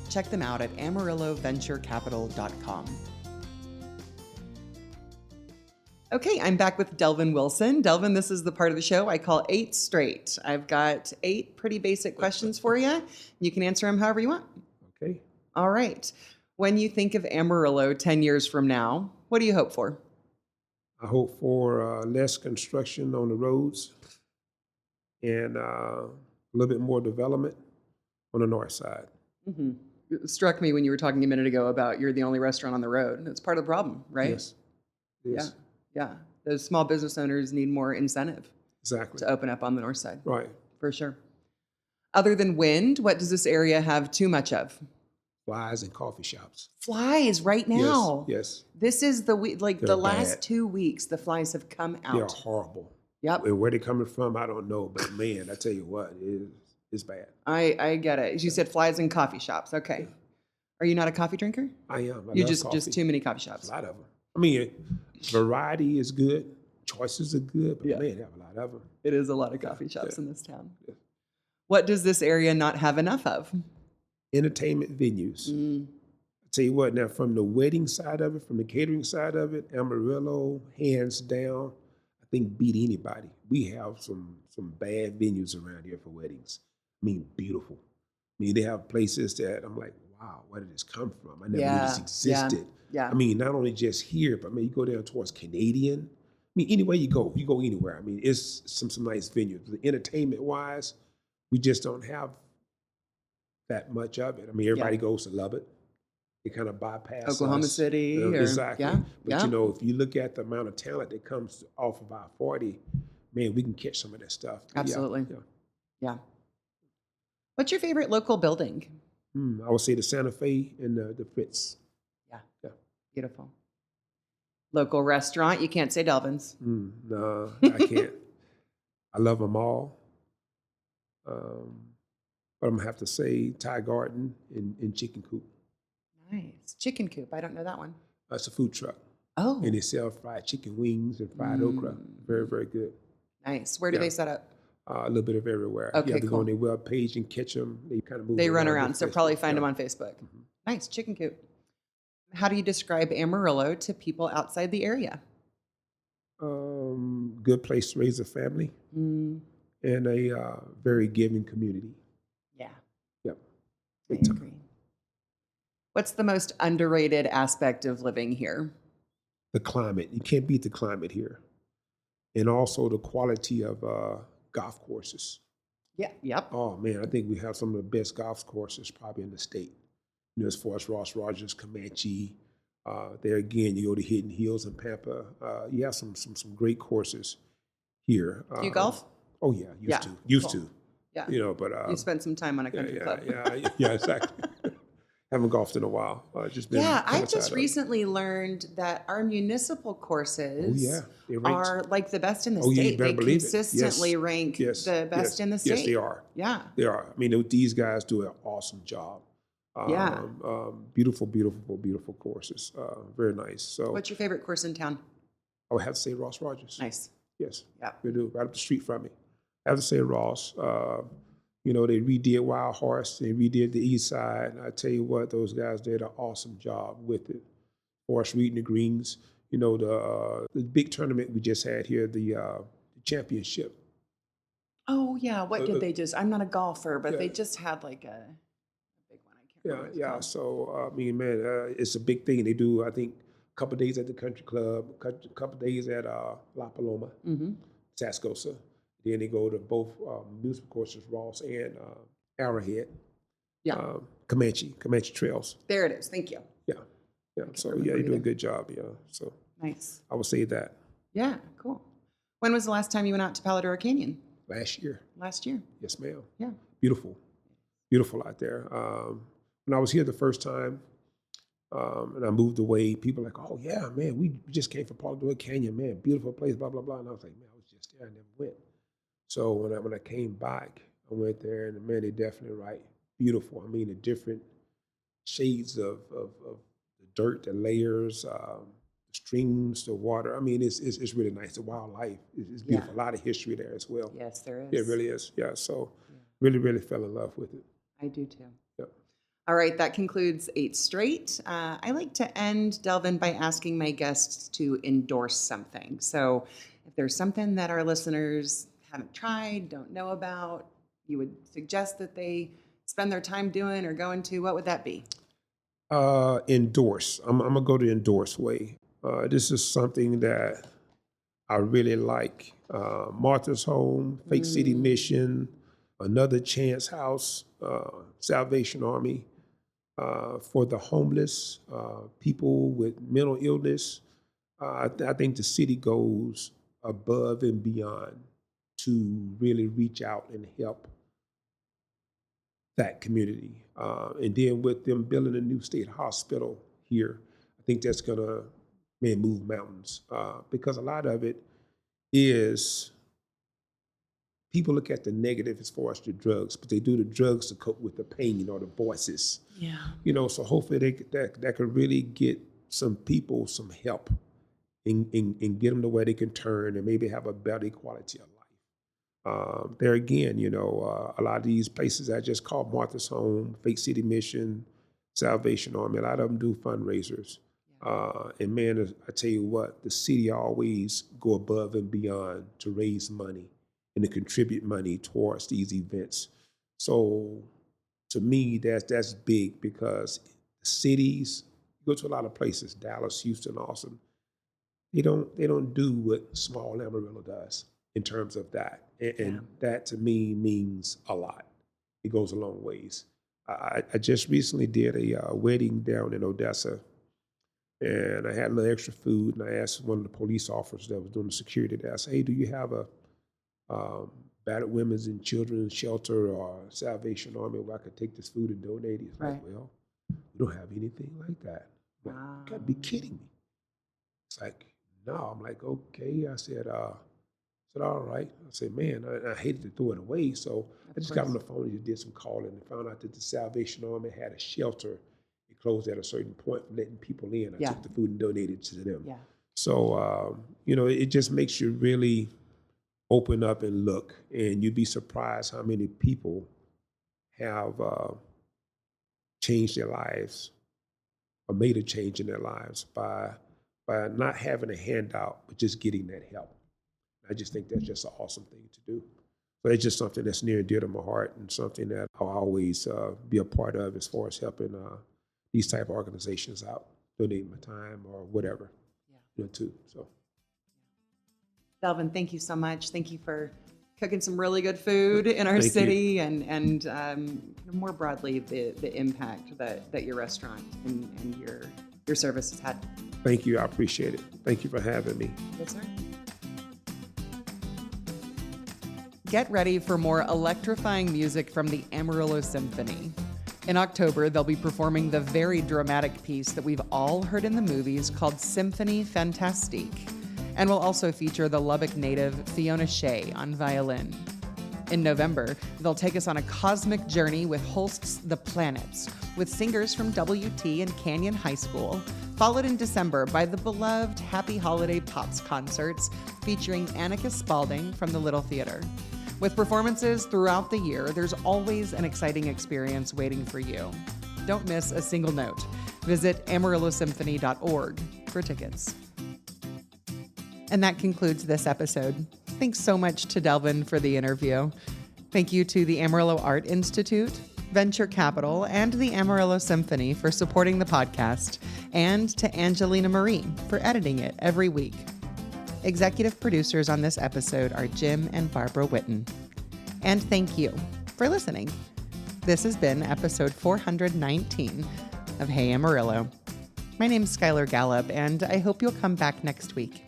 Speaker 1: Check them out at amarilloventurecapital.com. Okay, I'm back with Delvin Wilson. Delvin, this is the part of the show I call 8 Straight. I've got 8 pretty basic questions for you. You can answer them however you want.
Speaker 2: Okay.
Speaker 1: All right. When you think of Amarillo 10 years from now, what do you hope for?
Speaker 2: I hope for less construction on the roads and a little bit more development on the north side.
Speaker 1: Mm-hmm. It struck me when you were talking a minute ago about you're the only restaurant on the road. It's part of the problem, right?
Speaker 2: Yes. Yes.
Speaker 1: Yeah. Yeah. Those small business owners need more incentive
Speaker 2: Exactly.
Speaker 1: to open up on the north side.
Speaker 2: Right.
Speaker 1: For sure. Other than wind, what does this area have too much of?
Speaker 2: Flies and coffee shops.
Speaker 1: Flies right now.
Speaker 2: Yes.
Speaker 1: This is the week, like
Speaker 2: They're
Speaker 1: the last
Speaker 2: bad.
Speaker 1: 2 weeks, the flies have come out.
Speaker 2: They're horrible.
Speaker 1: Yep.
Speaker 2: And where they're coming from, I don't know. But man, I tell you what, it's bad.
Speaker 1: I get it. You said flies in coffee shops. Okay.
Speaker 2: Yeah.
Speaker 1: Are you not a coffee drinker?
Speaker 2: I am. I
Speaker 1: You
Speaker 2: love
Speaker 1: just
Speaker 2: coffee.
Speaker 1: too many coffee shops.
Speaker 2: A lot of them. I mean, variety is good. Choices are good. But
Speaker 1: Yeah.
Speaker 2: man, they have a lot of them.
Speaker 1: It is a lot of coffee shops
Speaker 2: Yeah.
Speaker 1: in this town.
Speaker 2: Yeah.
Speaker 1: What does this area not have enough of?
Speaker 2: Entertainment venues. I tell you what, now from the wedding side of it, from the catering side of it, Amarillo, hands down, I think beat anybody. We have some bad venues around here for weddings. I mean, beautiful. I mean, they have places that I'm like, wow, where did this come from? I never knew this existed.
Speaker 1: Yeah.
Speaker 2: I mean, not only just here, but I mean, you go down towards Canadian. I mean, anywhere you go anywhere. I mean, it's some nice venues. The entertainment-wise, we just don't have that much of it. I mean, everybody goes to Lubbock. They kind of bypass
Speaker 1: Oklahoma
Speaker 2: us.
Speaker 1: City.
Speaker 2: Exactly.
Speaker 1: Yeah.
Speaker 2: But you know, if you look at the amount of talent that comes off of I-40, man, we can catch some of that stuff. But
Speaker 1: Absolutely.
Speaker 2: Yeah.
Speaker 1: What's your favorite local building?
Speaker 2: I would say the Santa Fe and the Fritz.
Speaker 1: Yeah. Beautiful. Local restaurant. You can't say Delvin's.
Speaker 2: No, I can't. I love them all. But I'm going to have to say Thai Garden and Chicken Coop.
Speaker 1: Nice. Chicken Coop. I don't know that one.
Speaker 2: It's a food truck.
Speaker 1: Oh.
Speaker 2: And they sell fried chicken wings and fried okra. Very, very good.
Speaker 1: Nice. Where do they set up?
Speaker 2: A little bit of everywhere.
Speaker 1: Okay,
Speaker 2: You have to go
Speaker 1: cool.
Speaker 2: on their web page and catch them. They kind of move
Speaker 1: They run around,
Speaker 2: with
Speaker 1: so
Speaker 2: Facebook.
Speaker 1: probably find them
Speaker 2: Yeah.
Speaker 1: on Facebook. Nice. Chicken Coop. How do you describe Amarillo to people outside the area?
Speaker 2: Good place to raise a family and a very giving community.
Speaker 1: Yeah.
Speaker 2: Yep.
Speaker 1: I
Speaker 2: Big time.
Speaker 1: agree. What's the most underrated aspect of living here?
Speaker 2: The climate. You can't beat the climate here. And also the quality of golf courses.
Speaker 1: Yeah. Yep.
Speaker 2: Oh, man, I think we have some of the best golf courses probably in the state. You know, as far as Ross Rogers, Comanche. There again, you go to Hidden Hills and Pampa. You have some great courses here.
Speaker 1: Do you golf?
Speaker 2: Oh, yeah. Used to.
Speaker 1: Yeah.
Speaker 2: You know, but
Speaker 1: You spent some time on a country club.
Speaker 2: yeah, exactly. Haven't golfed in a while. Just been
Speaker 1: Yeah, I
Speaker 2: outside
Speaker 1: just
Speaker 2: of it.
Speaker 1: recently learned that our municipal courses
Speaker 2: They're ranked.
Speaker 1: are like the best in the
Speaker 2: Oh, yeah, you
Speaker 1: state.
Speaker 2: better
Speaker 1: They
Speaker 2: believe it.
Speaker 1: consistently
Speaker 2: Yes.
Speaker 1: rank
Speaker 2: Yes.
Speaker 1: the best
Speaker 2: Yes.
Speaker 1: in the state.
Speaker 2: Yes, they are.
Speaker 1: Yeah.
Speaker 2: They are. I mean, these guys do an awesome job.
Speaker 1: Yeah.
Speaker 2: Beautiful, beautiful, beautiful courses. Very nice. So
Speaker 1: What's your favorite course in town?
Speaker 2: I would have to say Ross Rogers.
Speaker 1: Nice.
Speaker 2: Yes.
Speaker 1: Yeah.
Speaker 2: They do. Right up the street from me. I have to say Ross. You know, they redid Wild Horse. They redid the East Side. And I tell you what, those guys did an awesome job with it. Horse reading the greens. You know, the big tournament we just had here, the championship.
Speaker 1: Oh, yeah. What did they just? I'm not a golfer, but
Speaker 2: Yeah.
Speaker 1: they just had like a big one. I can't remember. what it's
Speaker 2: Yeah.
Speaker 1: called.
Speaker 2: So, I mean, man, it's a big thing. They do, I think, a couple of days at the country club, a couple of days at La Paloma, Tascosa. Then they go to both musical courses, Ross and Arrowhead.
Speaker 1: Yeah.
Speaker 2: Comanche Trails.
Speaker 1: There it is. Thank you.
Speaker 2: Yeah. So,
Speaker 1: remember
Speaker 2: yeah, you do a
Speaker 1: either.
Speaker 2: good job. Yeah. So
Speaker 1: Nice.
Speaker 2: I would say that
Speaker 1: Yeah. Cool. When was the last time you went out to Paladora Canyon?
Speaker 2: last year.
Speaker 1: Last year.
Speaker 2: Yes, ma'am.
Speaker 1: Yeah.
Speaker 2: Beautiful out there. When I was here the first time, and I moved away, people were like, oh, yeah, man, we just came from Paladora Canyon, man, beautiful place, blah, blah, blah. And I was like, man, I was just there, I never went. So when I came back, I went there, and man, they definitely right. Beautiful. I mean, the different shades of the dirt, the layers, the streams, the water. I mean, it's really nice. The wildlife is beautiful. A lot of history there as well.
Speaker 1: Yes, there is.
Speaker 2: Yeah, it really is. Yeah, so really, really fell in love with it.
Speaker 1: I do too.
Speaker 2: Yep.
Speaker 1: All right, that concludes 8 Straight. I like to end, Delvin, by asking my guests to endorse something. So if there's something that our listeners haven't tried, don't know about, you would suggest that they spend their time doing or going to, what would that be?
Speaker 2: Endorse. I'm going to go the endorse way. This is something that I really like. Martha's Home, Fake City Mission, Another Chance House, Salvation Army, for the homeless, people with mental illness. I think the city goes above and beyond to really reach out and help that community. And then with them building a new state hospital here, I think that's gonna move mountains, because a lot of it is people look at the negative as far as the drugs, but they do the drugs to cope with the pain or the voices.
Speaker 1: Yeah.
Speaker 2: You know, so hopefully that could really get some people some help and get them to where they can turn and maybe have a better quality of life. There again, you know, a lot of these places I just called Martha's Home, Fake City Mission, Salvation Army, a lot of them do fundraisers. And man, I tell you what, the city always go above and beyond to raise money and to contribute money towards these events. So to me, that's big, because cities, you go to a lot of places, Dallas, Houston, Austin, they don't do what small Amarillo does in terms of that. And that to me means a lot. It goes a long ways. I just recently did a wedding down in Odessa, and I had a little extra food, and I asked one of the police officers that was doing the security there, I said, hey, do you have a battered women's and children's shelter or Salvation Army where I could take this food and donate? He's like, well, we don't have anything like that. I'm like, you gotta be kidding me. It's like, no. I'm like, okay. I said, all right. I said, man, I hated to throw it away. So I just got on the phone and just did some calling and found out that the Salvation Army had a shelter. It closed at a certain point for letting people in. I took the food and donated to them. Yeah. So, you know, it just makes you really open up and look, and you'd be surprised how many people have changed their lives or made a change in their lives by not having a handout, but just getting that help. I just think that's just an awesome thing to do. So it's just something that's near and dear to my heart, and something that I'll always be a part of as far as helping these type of organizations out, donating my time or whatever, you know, too. So.
Speaker 1: Delvin, thank you so much. Thank you for cooking some really good food in our city, and more broadly, the impact that your restaurant and your service has had.
Speaker 2: Thank you. I appreciate it. Thank you for having me.
Speaker 1: Yes, sir. Get ready for more electrifying music from the Amarillo Symphony. In October, they'll be performing the very dramatic piece that we've all heard in the movies called Symphonie Fantastique, and will also feature the Lubbock native Fiona Shea on violin. In November, they'll take us on a cosmic journey with Holst's The Planets, with singers from WT and Canyon High School, followed in December by the beloved Happy Holiday Pops concerts featuring Annika Spalding from the Little Theater. With performances throughout the year, there's always an exciting experience waiting for you. Don't miss a single note. Visit amarillosymphony.org for tickets. And that concludes this episode. Thanks so much to Delvin for the interview. Thank you to the Amarillo Art Institute, Venture Capital, and the Amarillo Symphony for supporting the podcast, and to Angelina Marie for editing it every week. Executive producers on this episode are Jim and Barbara Witten. And thank you for listening. This has been episode 419 of Hey Amarillo. My name's Skylar Gallup, and I hope you'll come back next week.